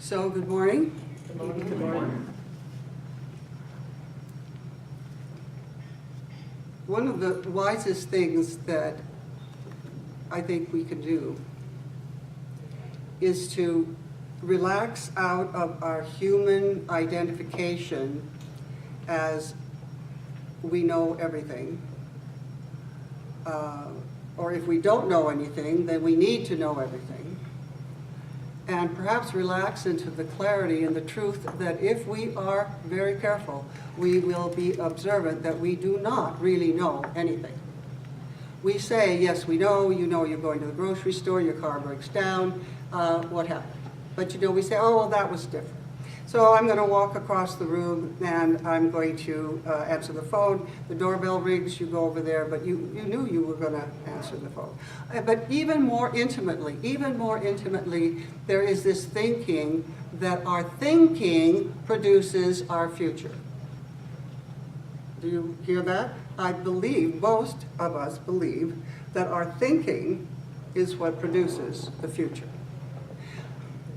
So, good morning. Good morning. Good morning. One of the wisest things that I think we can do is to relax out of our human identification as we know everything. Or if we don't know anything, then we need to know everything. And perhaps relax into the clarity and the truth that if we are very careful, we will be observant that we do not really know anything. We say, yes, we know, you know you're going to the grocery store, your car breaks down, what happened? But we say, oh, well, that was different. So I'm going to walk across the room and I'm going to answer the phone. The doorbell rings, you go over there, but you knew you were going to answer the phone. But even more intimately, there is this thinking that our thinking produces our future. Do you hear that? I believe, most of us believe, that our thinking is what produces the future.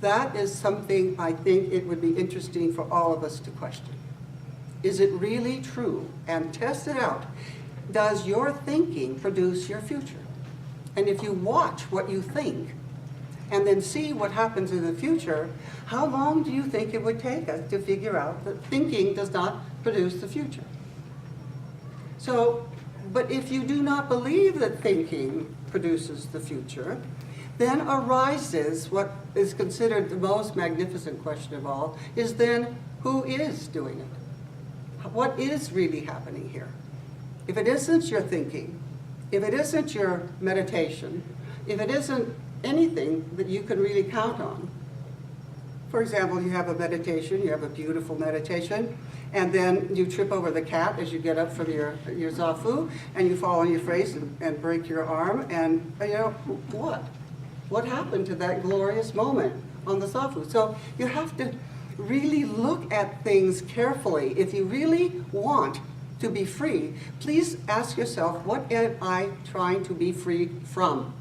That is something I think it would be interesting for all of us to question. Is it really true? And test it out. Does your thinking produce your future? And if you watch what you think and then see what happens in the future, how long do you think it would take us to figure out that thinking does not produce the future? So, but if you do not believe that thinking produces the future, then arises what is considered the most magnificent question of all, is then who is doing it? What is really happening here? If it isn't your thinking, if it isn't your meditation, if it isn't anything that you can really count on, for example, you have a meditation, you have a beautiful meditation, and then you trip over the cat as you get up from your zafu, and you fall on your face and break your arm, and what? What happened to that glorious moment on the zafu? So you have to really look at things carefully. If you really want to be free, please ask yourself, what am I trying to be free from?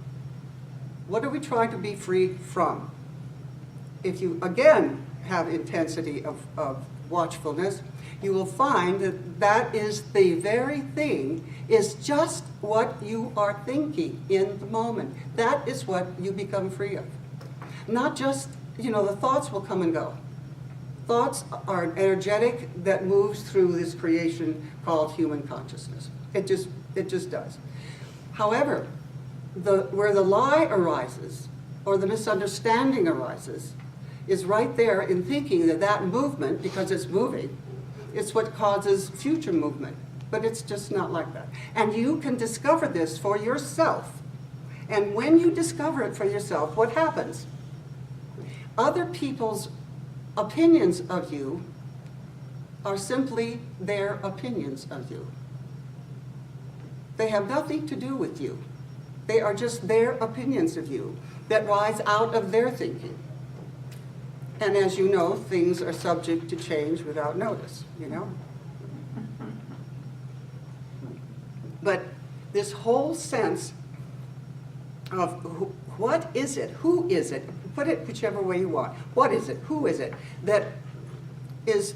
What are we trying to be free from? If you, again, have intensity of watchfulness, you will find that that is the very thing, is just what you are thinking in the moment. That is what you become free of. Not just, the thoughts will come and go. Thoughts are energetic that moves through this creation called human consciousness. It just does. However, where the lie arises, or the misunderstanding arises, is right there in thinking that movement, because it's moving, it's what causes future movement. But it's just not like that. And you can discover this for yourself. And when you discover it for yourself, what happens? Other people's opinions of you are simply their opinions of you. They have nothing to do with you. They are just their opinions of you that rise out of their thinking. And as you know, things are subject to change without notice, But this whole sense of what is it, who is it, put it whichever way you want, what is it, who is it, that is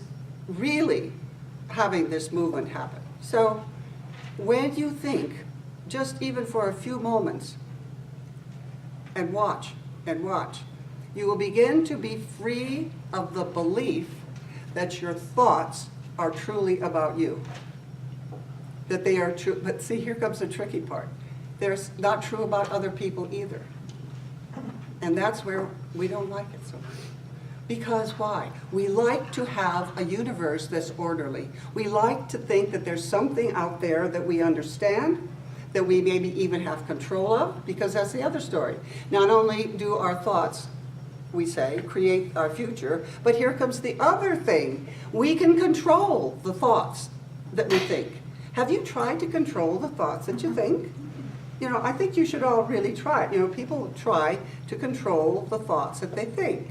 really having this movement happen. So when you think, just even for a few moments, and watch, you will begin to be free of the belief that your thoughts are truly about you. That they are true, but see, here comes the tricky part. They're not true about other people either. And that's where we don't like it so much. Because why? We like to have a universe that's orderly. We like to think that there's something out there that we understand, that we maybe even have control of, because that's the other story. Not only do our thoughts, we say, create our future, but here comes the other thing. We can control the thoughts that we think. Have you tried to control the thoughts that you think? I think you should all really try it. People try to control the thoughts that they think.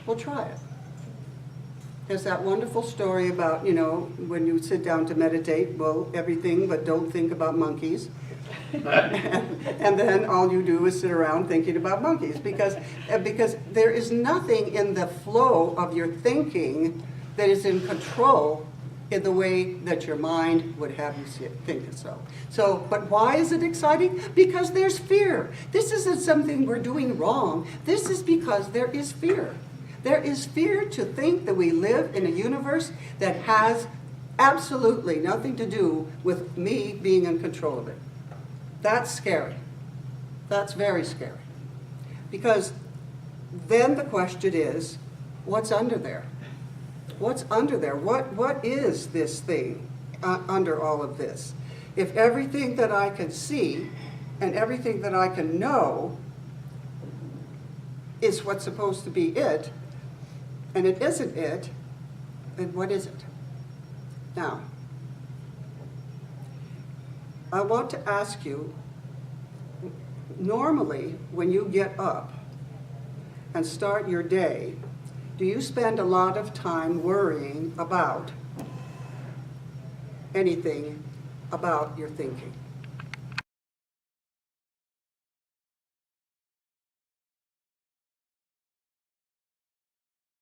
Well, try it. There's that wonderful story about, when you sit down to meditate, well, everything but don't think about monkeys. And then all you do is sit around thinking about monkeys, because there is nothing in the flow of your thinking that is in control in the way that your mind would have you think so. But why is it exciting? Because there's fear. This isn't something we're doing wrong. This is because there is fear. There is fear to think that we live in a universe that has absolutely nothing to do with me being in control of it. That's scary. That's very scary. Because then the question is, what's under there? What's under there? What is this thing under all of this? If everything that I can see and everything that I can know is what's supposed to be it, and it isn't it, then what is it? Now, I want to ask you, normally when you get up and start your day, do you spend a lot of time worrying about anything about your thinking?